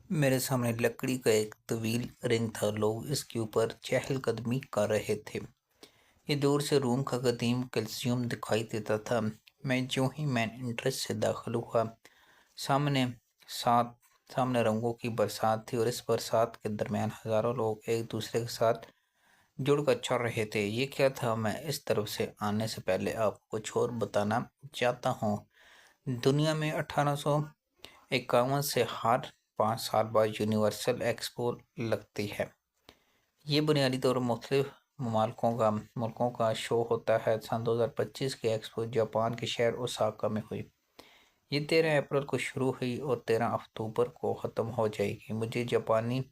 मेरे सामने लकड़ी का एक तवील रिंग था। लोग इसके ऊपर चहलकदमी कर रहे थे। ये दूर से रूम का कदीम कैल्शियम दिखाई देता था। मैं जो ही मैन इंटरेस्ट से दाखिल हुआ, सामने साथ सामने रंगों की बरसात थी और इस बरसात के दरमियान हजारों लोग एक दूसरे के साथ जुड़कर चल रहे थे। ये क्या था? मैं इस तरफ से आने से पहले आपको कुछ और बताना चाहता हूँ। दुनिया में 1851 से हर 5 साल बाद यूनिवर्सल एक्सपो लगती है। ये बुनियादी तौर पर मुख्तलिफ मुल्कों का शो होता है। सन 2025 की एक्सपो जापान के शहर ओसाका में हुई। ये 13 अप्रैल को शुरू हुई और 13 अक्टूबर को ख़त्म हो जाएगी। मुझे जापानी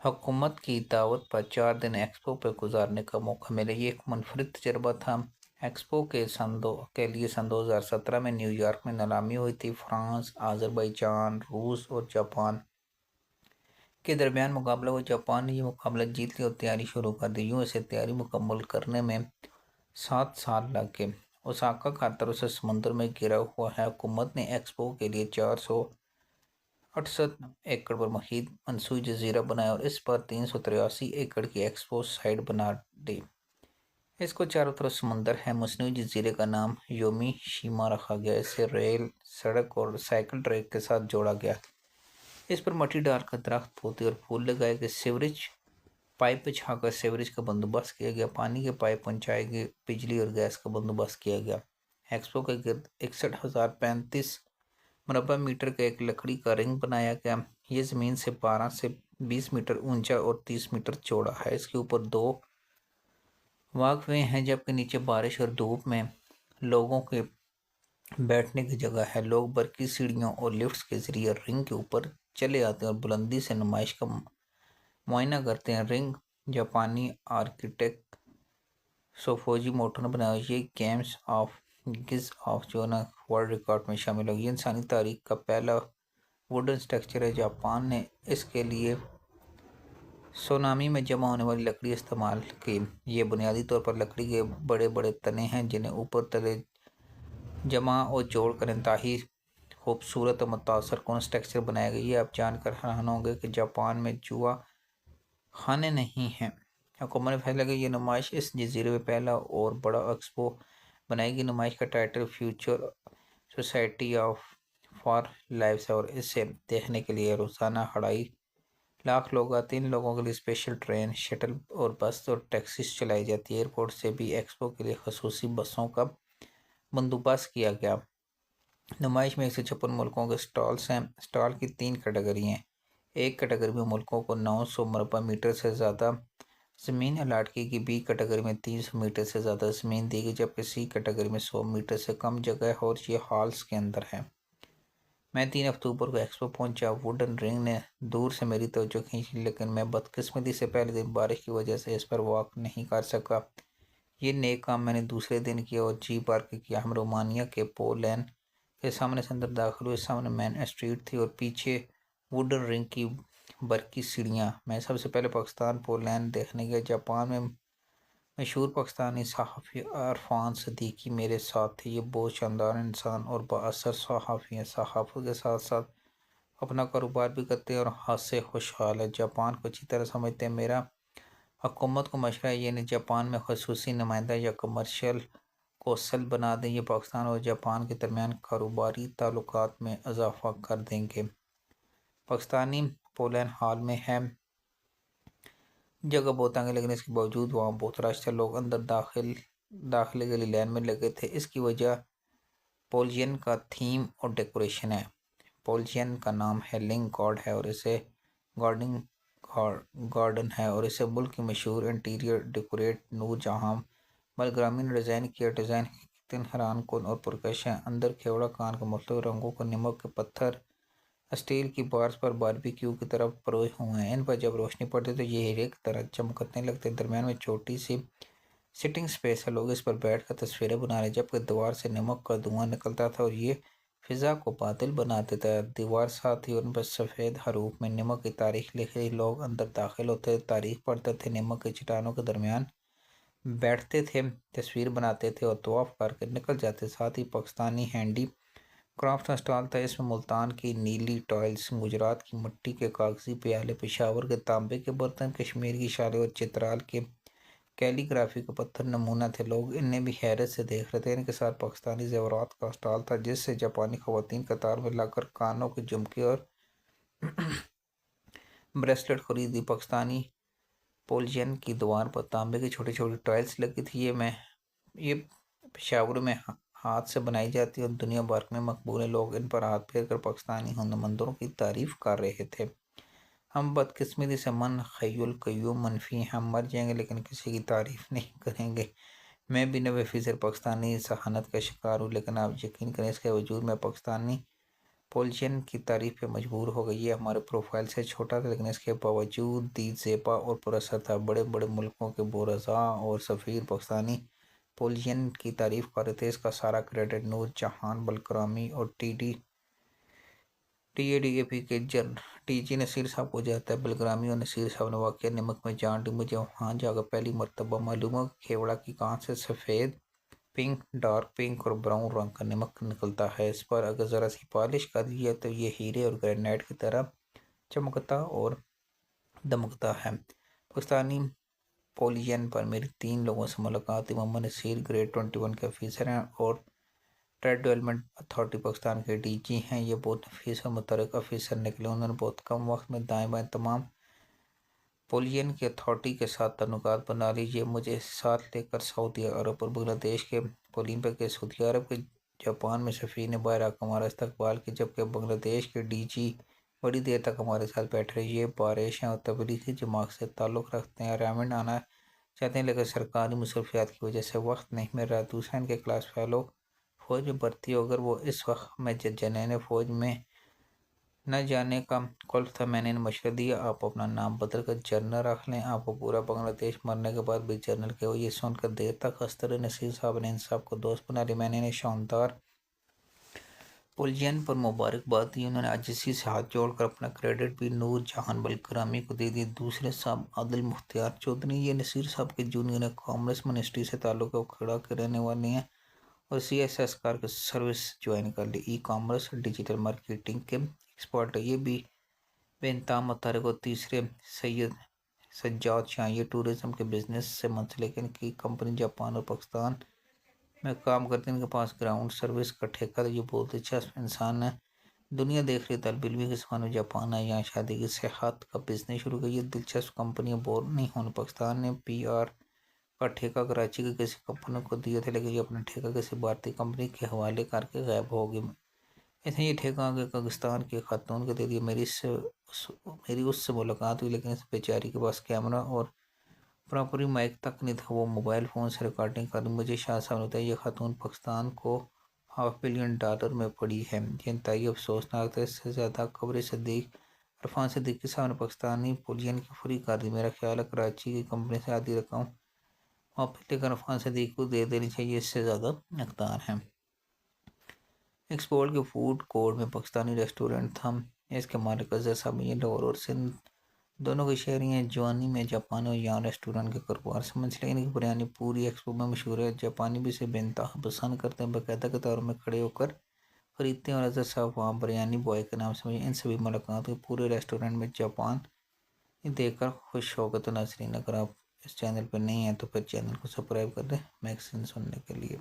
हुकूमत की दावत पर 4 दिन एक्सपो पर गुजारने का मौका मिला। ये एक मुनफरिद तजर्बा था। एक्सपो के लिए सन 2017 में न्यूयॉर्क में नीलामी हुई थी। फ्रांस, अज़रबैजान, रूस और जापान के दरमियान मुकाबला हुआ। जापान ने यह मुकाबला जीत लिया और तैयारी शुरू कर दी। यूँ इसे तैयारी मुकम्मल करने में 7 साल लग गए। ओसाका का तरफ से समुद्र में घिरा हुआ है। हुकूमत ने एक्सपो के लिए 468 एकड़ पर मुहित मनसूई जजीरा बनाया और इस पर 383 एकड़ की एक्सपो साइट बना दी। इसको चारों तरफ समुंदर है। मसनूई जजीरे का नाम योमी शीमा रखा गया। इसे रेल, सड़क और साइकिल ट्रैक के साथ जोड़ा गया। इस पर मट्टी डालकर दरख्त, पौधे और फूल लगाए गए। सीवरेज पाइप बिछाकर सीवरेज का बंदोबस्त किया गया। पानी के पाइप पहुंचाए गए। बिजली और गैस का बंदोबस्त किया गया। एक्सपो के गिर्द 61,035 मुरबा मीटर का एक लकड़ी का रिंग बनाया गया। ये ज़मीन से 12 से 20 मीटर ऊंचा और 30 मीटर चौड़ा है। इसके ऊपर 2 वॉकवे हैं, जबकि नीचे बारिश और धूप में लोगों के बैठने की जगह है। लोग बरकी सीढ़ियों और लिफ्ट्स के जरिए रिंग के ऊपर चले आते हैं और बुलंदी से नुमाइश का मुआयना करते हैं। रिंग जापानी आर्किटेक्ट सोफोजी मोटो ने बनाया। ये गेम्स ऑफ गिज ऑफ जो ना वर्ल्ड रिकॉर्ड में शामिल होगी। इंसानी तारीख का पहला वुडन स्ट्रक्चर है। जापान ने इसके लिए सोनामी में जमा होने वाली लकड़ी इस्तेमाल की। ये बुनियादी तौर पर लकड़ी के बड़े बड़े तने हैं जिन्हें ऊपर तले जमा और जोड़कर इंतहाई खूबसूरत और मुतासर कौन स्ट्रक्चर बनाया गया। ये आप जानकर हैरान होंगे कि जापान में जुआ खाने नहीं हैं। हुकूमत ने फैसला किया ये नुमाइश इस जजीरे में पहला और बड़ा एक्सपो बनाएगी। नुमाइश का title future society of for life है और इसे देखने के लिए रोज़ाना 2.5 लाख लोग आते हैं। इन लोगों के लिए स्पेशल ट्रेन, शटल और बस और टैक्सीज चलाई जाती है। एयरपोर्ट से भी एक्सपो के लिए खसूसी बसों का बंदोबस्त किया गया। नुमाइश में 156 मुल्कों के स्टॉल्स हैं। स्टॉल की 3 कैटेगरी हैं। एक कैटेगरी में मुल्कों को 900 मुरबा मीटर से ज़्यादा ज़मीन अलाट की गई। बी कैटेगरी में 300 मीटर से ज़्यादा ज़मीन दी गई, जबकि सी कैटेगरी में 100 मीटर से कम जगह है और ये हॉल्स के अंदर है। मैं 3 अक्टूबर को एक्सपो पहुंचा। वुडन रिंग ने दूर से मेरी तवज्जो खींची, लेकिन मैं बदकिस्मती से पहले दिन बारिश की वजह से इस पर वॉक नहीं कर सका। ये नेक काम मैंने दूसरे दिन किया और जी पार्क किया। हम रोमानिया के पोलैंड के सामने से अंदर दाखिल हुए। सामने मेन स्ट्रीट थी और पीछे वुडन रिंग की बरकी सीढ़ियाँ। मैं सबसे पहले पाकिस्तान पोलैंड देखने गया। जापान में मशहूर पाकिस्तानी सहाफ़ी अरफान सदीकी मेरे साथ थे। ये बहुत शानदार इंसान और बाअसर सहाफ़ी हैं। सहाफ़त के साथ साथ अपना कारोबार भी करते हैं और हाथ से खुशहाल है। जापान को अच्छी तरह समझते हैं। मेरा हुकूमत को मशवरा है ये नहीं जापान में खसूसी नुमाइंदा या कमर्शियल कौशल बना दें। ये पाकिस्तान और जापान के दरमियान कारोबारी ताल्लुकात में इजाफा कर देंगे। पाकिस्तानी पोलैंड हॉल में है। जगह बहुत आगे, लेकिन इसके बावजूद वहाँ बहुत रश था। लोग अंदर दाखिले के लिए लाइन में लगे थे। इसकी वजह पोलियन का थीम और डेकोरेशन है। पोलियन का नाम है लिंक गॉड है और इसे गार्डनिंग गार्डन है और इसे मुल्क की मशहूर इंटीरियर डेकोरेट नूर जहाँ मलग्रामी ने डिज़ाइन किया। डिज़ाइन कितने हैरान कन और पुरकश हैं। अंदर खेवड़ा कान के मुख्तलिफ रंगों को नमक के पत्थर स्टील की बार्स पर बारबेक्यू की तरफ परोए हुए हैं। इन पर जब रोशनी पड़ती है तो ये हीरे की तरह चमकने लगते हैं। दरमियान में छोटी सी सिटिंग स्पेस है। लोग इस पर बैठ कर तस्वीरें बना रहे, जबकि दीवार से नमक का धुआं निकलता था और ये फिज़ा को बादल बना देता है। दीवार साथ ही उन पर सफ़ेद हरूफ में नमक की तारीख लिखी। लोग अंदर दाखिल होते, तारीख पढ़ते थे, नमक के चट्टानों के दरमियान बैठते थे, तस्वीर बनाते थे और तवाफ़ करके निकल जाते। साथ ही पाकिस्तानी हैंडी کرافٹ کا اسٹال تھا، اس میں ملتان کی نیلی ٹائلز، گجرات کی مٹی کے کاغذی پیالے، پشاور کے تانبے کے برتن، کشمیر کی شالیں اور چترال کے کیلی گرافی کا پتھر نمونہ تھے۔ لوگ انہیں بھی حیرت سے دیکھ رہے تھے۔ ان کے ساتھ پاکستانی زیورات کا اسٹال تھا، جس سے جاپانی خواتین قطار میں لگ کر کانوں کے جھمکے اور بریسلٹ خریدی۔ پاکستانی پولیجین کی دیوار پر تانبے کی چھوٹی چھوٹی ٹائلز لگی تھی۔ یہ پشاور میں ہاتھ سے بنائی جاتی اور دنیا بھر میں مقبول ہیں۔ لوگ ان پر ہاتھ پھیر کر پاکستانی ہنرمندوں کی تعریف کر رہے تھے۔ ہم بدقسمتی سے من حی القیوم منفی ہیں، ہم مر جائیں گے لیکن کسی کی تعریف نہیں کریں گے۔ میں بھی 90% پاکستانی ذہانت کا شکار ہوں، لیکن آپ یقین کریں اس کے باوجود میں پاکستانی پولیجین کی تعریف پہ مجبور ہو گئی۔ یہ ہمارے پروفائل سے چھوٹا تھا، لیکن اس کے باوجود دی زیبا اور پراثر تھا۔ بڑے بڑے ملکوں کے بورزا اور سفیر پاکستانی پولیجین کی تعریف کر رہے تھے۔ اس کا سارا کریڈٹ نور جہاں بلکرامی اور TADAP کے ٹی جی نصیر صاحب کو جاتا ہے۔ بلکرامی اور نصیر صاحب نے واقعہ نمک میں جان ڈی۔ مجھے وہاں جا کر پہلی مرتبہ معلوم ہوا کہ کھیوڑا کی کان سے سفید، پنک، ڈارک پنک اور براؤن رنگ کا نمک نکلتا ہے۔ اس پر اگر ذرا سی پالش کر دی جائے تو یہ ہیرے اور گرینائٹ کی طرح چمکتا اور دمکتا ہے۔ پاکستانی پولیجین پر میری 3 لوگوں سے ملاقات ہوئی۔ محمد نصیر گریڈ 21 کے آفیسر ہیں اور ٹریڈ ڈیولپمنٹ اتھارٹی پاکستان کے DG ہیں۔ یہ بہت نفیس اور متحرک آفیسر نکلے۔ انہوں نے بہت کم وقت میں دائیں بائیں تمام پولیجین کی اتھارٹی کے ساتھ تعلقات بنا لی۔ یہ مجھے ساتھ لے کر سعودی عرب اور بنگلہ دیش کے پولین کے سعودی عرب کے جاپان میں سفیر نے باہر آ کر ہمارا استقبال کیا، جبکہ بنگلہ دیش کے DG بڑی دیر تک ہمارے ساتھ بیٹھے رہے۔ یہ بارش ہیں اور تبلیغی جماعت سے تعلق رکھتے ہیں، ریمنڈ آنا چاہتے ہیں، لیکن سرکاری مصروفیات کی وجہ سے وقت نہیں مل رہا۔ دوسرا، ان کے کلاس فیلو فوج میں بھرتی ہو، اگر وہ اس وقت میں جنین فوج میں نہ جانے کا قلف تھا۔ میں نے انہیں مشورہ دیا آپ اپنا نام بدل کر جنرل رکھ لیں، آپ کو پورا بنگلہ دیش مرنے کے بعد بھی جنرل کہے گا۔ یہ سن کر دیر تک ہنستے رہے۔ نصیر صاحب نے ان سب کو دوست بنا لیا۔ میں نے انہیں شاندار پولیجین پر مبارکباد دی۔ انہوں نے عاجزی سے ہاتھ جوڑ کر اپنا کریڈٹ بھی نور جہاں بلکرامی کو دے دیا۔ دوسرے صاحب عادل مختار چودھری، یہ نصیر صاحب کے جونیئر ہیں، کامرس منسٹری سے تعلق ہے، وہ کھڑا کے رہنے والے ہیں اور CSS کار کی سروس جوائن کر لی۔ ای کامرس اور ڈیجیٹل مارکیٹنگ کے ایکسپرٹ ہے، یہ بھی بے انتہا متحرک۔ اور تیسرے سید سجاد شاہ، یہ ٹورزم کے بزنس سے منسلک، ان کی کمپنی جاپان اور پاکستان میں کام کرتے ہیں۔ ان کے پاس گراؤنڈ سروس کا ٹھیکہ تھا۔ یہ بہت دلچسپ انسان ہے۔ دنیا دیکھ رہی طالب علمی کے زمانے میں جاپان ہے، یہاں شادی کی صحت کا بزنس شروع کیا۔ یہ دلچسپ کمپنی بور نہیں ہونے۔ پاکستان نے PR کا ٹھیکہ کراچی کی کسی کمپنی کو دیا تھا، لیکن یہ اپنا ٹھیکہ کسی بھارتی کمپنی کے حوالے کر کے غائب ہو گئی۔ اس نے یہ ٹھیکہ آگے پاکستان کی خاتون کو دے دیا۔ میری اس سے ملاقات ہوئی، لیکن اس بیچاری کے پاس کیمرہ اور پراپری مائک تک نہیں تھا۔ وہ موبائل فون سے ریکارڈنگ کر رہی۔ مجھے شاہ صاحب نے بتایا یہ خاتون پاکستان کو $500 ملین میں پڑی ہے۔ یہ انتہائی افسوسناک تھا۔ اس سے زیادہ قبر صدیق عرفان صدیقی صاحب نے پاکستانی پولیجین کی فری کر دی۔ میرا خیال ہے کراچی کی کمپنی سے آدھی رقم واپس لے کر عرفان صدیقی کو دے دینی چاہیے، اس سے زیادہ حقدار ہیں۔ ایکسپورٹ کے فوڈ کورٹ میں پاکستانی ریسٹورنٹ تھا۔ اس کے مالک اظہر صاحب، یہ لاہور اور سندھ دونوں کے شہری ہیں۔ جوانی میں جاپانی اور یہاں ریسٹورنٹ کے کاروبار سے منسلک۔ ان کی بریانی پوری ایکسپو میں مشہور ہے۔ جاپانی بھی اسے بے انتہا پسند کرتے ہیں، باقاعدہ قطاروں میں کھڑے ہو کر خریدتے ہیں، اور اظہر صاحب وہاں بریانی بوائے کے نام سے ان سے بھی ملاقات ہوئی۔ پورے ریسٹورنٹ میں جاپان دیکھ کر خوش ہو گئے۔ تو ناظرین، اگر آپ اس چینل پہ نہیں ہیں تو پھر چینل کو سبسکرائب کر دیں میگزین سننے کے لیے۔